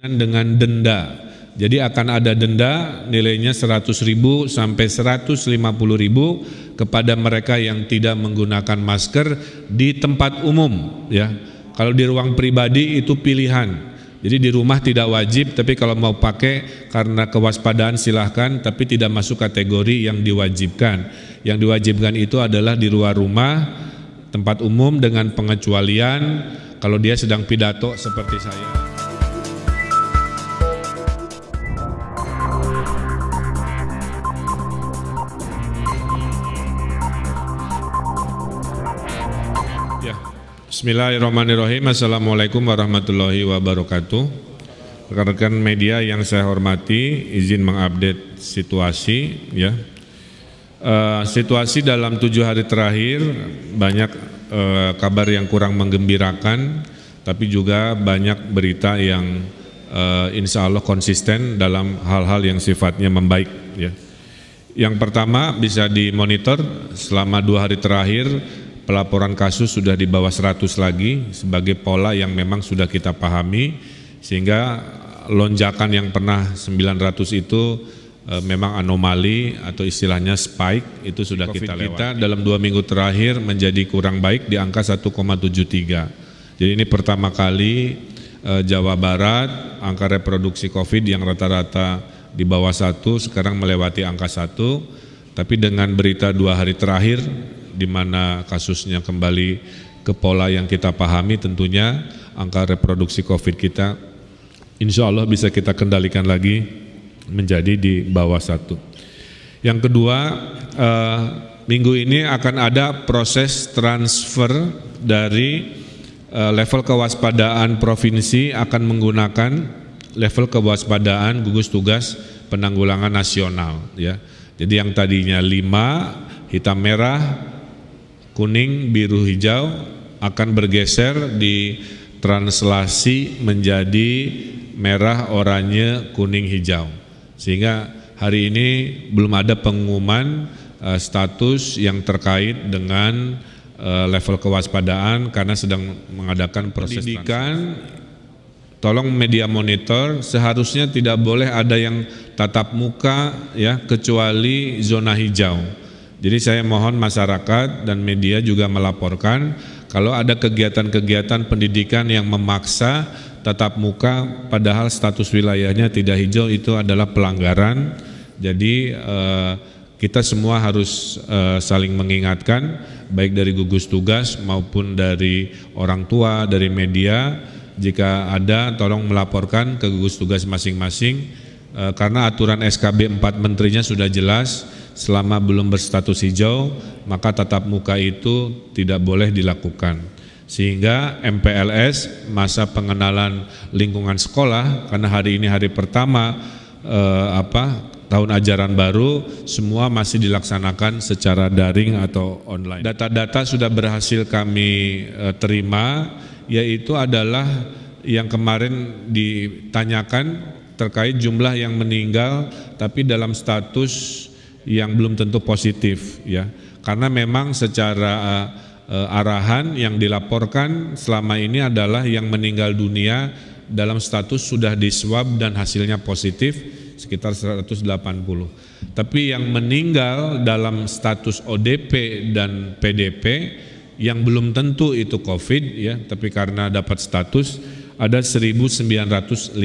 dengan denda. Jadi akan ada denda nilainya 100.000 sampai 150.000 kepada mereka yang tidak menggunakan masker di tempat umum ya. Kalau di ruang pribadi itu pilihan. Jadi di rumah tidak wajib, tapi kalau mau pakai karena kewaspadaan silahkan, tapi tidak masuk kategori yang diwajibkan. Yang diwajibkan itu adalah di luar rumah, tempat umum dengan pengecualian kalau dia sedang pidato seperti saya. Bismillahirrahmanirrahim. Assalamualaikum warahmatullahi wabarakatuh. Rekan-rekan media yang saya hormati, izin mengupdate situasi ya. Situasi dalam 7 hari terakhir banyak kabar yang kurang menggembirakan, tapi juga banyak berita yang insya Allah konsisten dalam hal-hal yang sifatnya membaik ya. Yang pertama bisa dimonitor selama 2 hari terakhir pelaporan kasus sudah di bawah 100 lagi sebagai pola yang memang sudah kita pahami, sehingga lonjakan yang pernah 900 itu memang anomali atau istilahnya spike itu sudah kita lewati. Kita dalam 2 minggu terakhir menjadi kurang baik di angka 1,73. Jadi ini pertama kali Jawa Barat angka reproduksi COVID yang rata-rata di bawah 1 sekarang melewati angka 1, tapi dengan berita 2 hari terakhir di mana kasusnya kembali ke pola yang kita pahami, tentunya angka reproduksi COVID kita insya Allah bisa kita kendalikan lagi menjadi di bawah 1. Yang kedua, minggu ini akan ada proses transfer dari level kewaspadaan provinsi akan menggunakan level kewaspadaan gugus tugas penanggulangan nasional ya. Jadi yang tadinya 5 hitam merah, kuning, biru, hijau akan bergeser di translasi menjadi merah, oranye, kuning, hijau. Sehingga hari ini belum ada pengumuman status yang terkait dengan level kewaspadaan karena sedang mengadakan proses pendidikan. Tolong media monitor, seharusnya tidak boleh ada yang tatap muka ya kecuali zona hijau. Jadi saya mohon masyarakat dan media juga melaporkan kalau ada kegiatan-kegiatan pendidikan yang memaksa tatap muka padahal status wilayahnya tidak hijau, itu adalah pelanggaran. Jadi kita semua harus saling mengingatkan baik dari gugus tugas maupun dari orang tua, dari media. Jika ada tolong melaporkan ke gugus tugas masing-masing karena aturan SKB 4 menterinya sudah jelas. Selama belum berstatus hijau, maka tatap muka itu tidak boleh dilakukan. Sehingga MPLS, masa pengenalan lingkungan sekolah, karena hari ini hari pertama tahun ajaran baru, semua masih dilaksanakan secara daring atau online. Data-data sudah berhasil kami terima, yaitu adalah yang kemarin ditanyakan terkait jumlah yang meninggal, tapi dalam status yang belum tentu positif ya, karena memang secara arahan yang dilaporkan selama ini adalah yang meninggal dunia dalam status sudah diswab dan hasilnya positif sekitar 180, tapi yang meninggal dalam status ODP dan PDP yang belum tentu itu COVID ya, tapi karena dapat status ada 1950.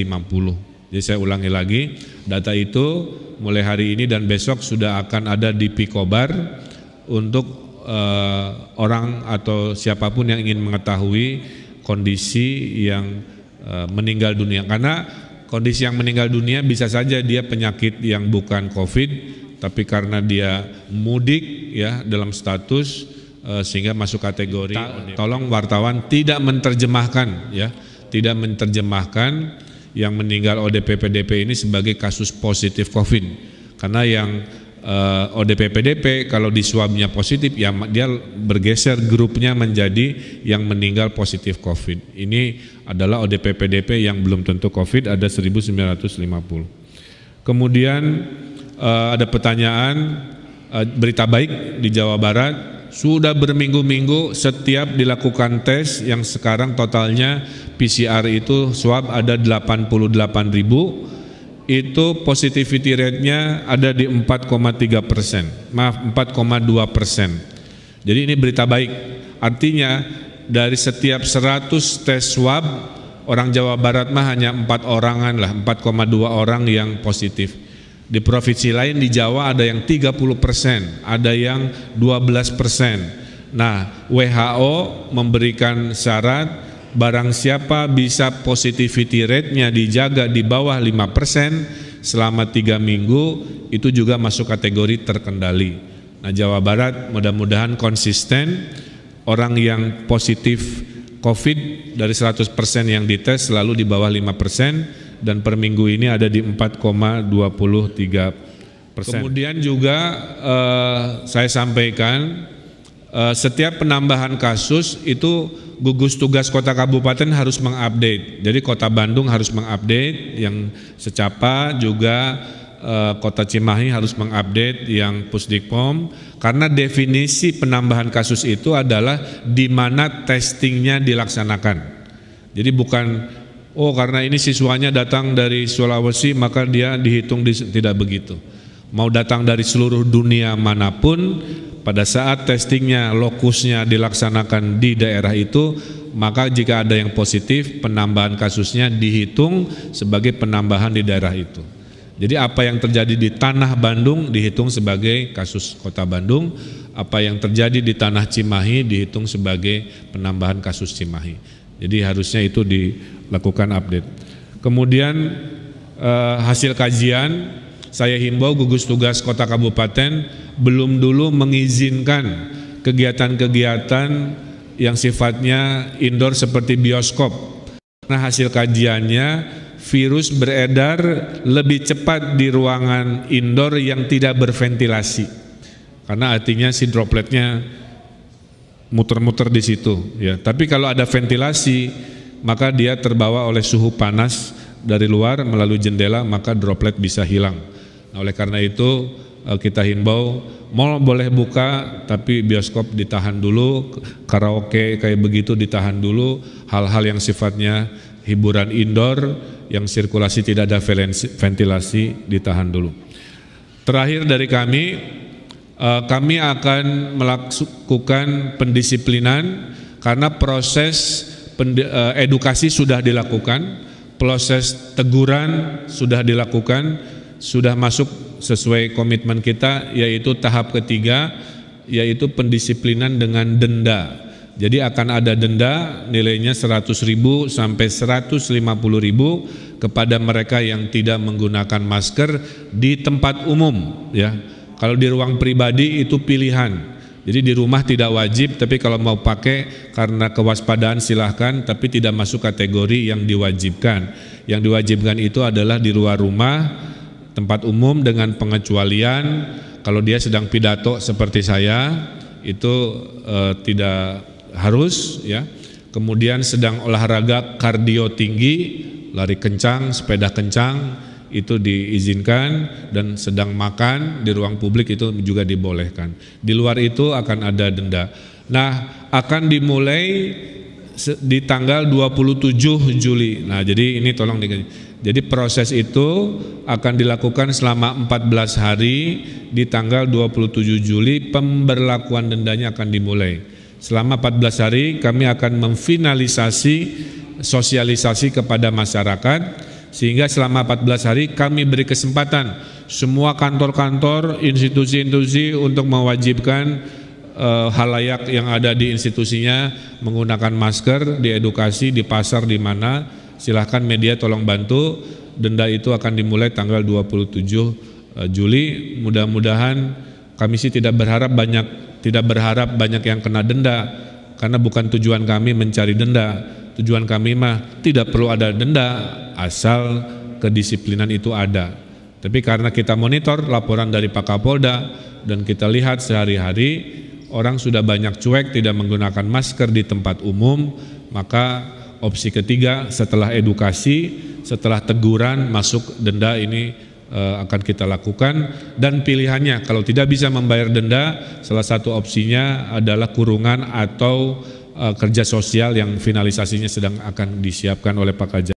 Jadi saya ulangi lagi, data itu mulai hari ini dan besok sudah akan ada di Pikobar untuk orang atau siapapun yang ingin mengetahui kondisi yang meninggal dunia. Karena kondisi yang meninggal dunia bisa saja dia penyakit yang bukan COVID, tapi karena dia mudik ya dalam status sehingga masuk kategori. Tolong wartawan tidak menerjemahkan ya, tidak menerjemahkan yang meninggal ODP PDP ini sebagai kasus positif COVID, karena yang ODP PDP kalau di swabnya positif ya dia bergeser grupnya menjadi yang meninggal positif COVID. Ini adalah ODP PDP yang belum tentu COVID, ada 1950. Kemudian ada pertanyaan berita baik di Jawa Barat sudah berminggu-minggu setiap dilakukan tes yang sekarang totalnya PCR itu swab ada 88.000, itu positivity rate-nya ada di 4,3%, maaf 4,2%. Jadi ini berita baik, artinya dari setiap 100 tes swab orang Jawa Barat mah hanya 4 orangan lah, 4,2 orang yang positif. Di provinsi lain di Jawa ada yang 30%, ada yang 12%. Nah, WHO memberikan syarat barang siapa bisa positivity rate-nya dijaga di bawah 5% selama 3 minggu, itu juga masuk kategori terkendali. Nah, Jawa Barat mudah-mudahan konsisten, orang yang positif COVID dari 100% yang dites selalu di bawah 5%, dan per minggu ini ada di 4,23%. Kemudian juga saya sampaikan setiap penambahan kasus itu gugus tugas kota kabupaten harus mengupdate. Jadi kota Bandung harus mengupdate yang Secapa, juga kota Cimahi harus mengupdate yang Pusdikpom, karena definisi penambahan kasus itu adalah di mana testingnya dilaksanakan. Jadi bukan oh karena ini siswanya datang dari Sulawesi maka dia dihitung tidak begitu. Mau datang dari seluruh dunia manapun, pada saat testingnya, lokusnya dilaksanakan di daerah itu, maka jika ada yang positif, penambahan kasusnya dihitung sebagai penambahan di daerah itu. Jadi apa yang terjadi di tanah Bandung dihitung sebagai kasus kota Bandung, apa yang terjadi di tanah Cimahi dihitung sebagai penambahan kasus Cimahi. Jadi harusnya itu dilakukan update. Kemudian hasil kajian, saya himbau gugus tugas kota kabupaten belum dulu mengizinkan kegiatan-kegiatan yang sifatnya indoor seperti bioskop. Karena hasil kajiannya virus beredar lebih cepat di ruangan indoor yang tidak berventilasi. Karena artinya si dropletnya muter-muter di situ ya. Tapi kalau ada ventilasi, maka dia terbawa oleh suhu panas dari luar melalui jendela, maka droplet bisa hilang. Nah, oleh karena itu kita himbau mal boleh buka tapi bioskop ditahan dulu, karaoke kayak begitu ditahan dulu, hal-hal yang sifatnya hiburan indoor yang sirkulasi tidak ada ventilasi ditahan dulu. Terakhir dari kami akan melakukan pendisiplinan karena proses edukasi sudah dilakukan, proses teguran sudah dilakukan, sudah masuk sesuai komitmen kita, yaitu tahap ketiga, yaitu pendisiplinan dengan denda. Jadi akan ada denda nilainya 100.000 sampai 150.000 kepada mereka yang tidak menggunakan masker di tempat umum ya. Kalau di ruang pribadi itu pilihan. Jadi di rumah tidak wajib, tapi kalau mau pakai karena kewaspadaan silahkan, tapi tidak masuk kategori yang diwajibkan. Yang diwajibkan itu adalah di luar rumah, tempat umum dengan pengecualian. Kalau dia sedang pidato seperti saya, itu tidak harus ya. Kemudian sedang olahraga kardio tinggi, lari kencang, sepeda kencang, itu diizinkan, dan sedang makan di ruang publik itu juga dibolehkan. Di luar itu akan ada denda. Nah, akan dimulai di tanggal 27 Juli. Nah, jadi ini tolong jadi proses itu akan dilakukan selama 14 hari. Di tanggal 27 Juli pemberlakuan dendanya akan dimulai. Selama 14 hari kami akan memfinalisasi sosialisasi kepada masyarakat, sehingga selama 14 hari kami beri kesempatan semua kantor-kantor, institusi-institusi untuk mewajibkan halayak yang ada di institusinya menggunakan masker, diedukasi di pasar di mana, silahkan media tolong bantu. Denda itu akan dimulai tanggal 27 Juli. Mudah-mudahan kami sih tidak berharap banyak yang kena denda, karena bukan tujuan kami mencari denda. Tujuan kami mah tidak perlu ada denda asal kedisiplinan itu ada. Tapi karena kita monitor laporan dari Pak Kapolda dan kita lihat sehari-hari orang sudah banyak cuek tidak menggunakan masker di tempat umum, maka opsi ketiga setelah edukasi, setelah teguran masuk denda ini akan kita lakukan, dan pilihannya kalau tidak bisa membayar denda, salah satu opsinya adalah kurungan atau kerja sosial yang finalisasinya sedang akan disiapkan oleh Pak Kajari.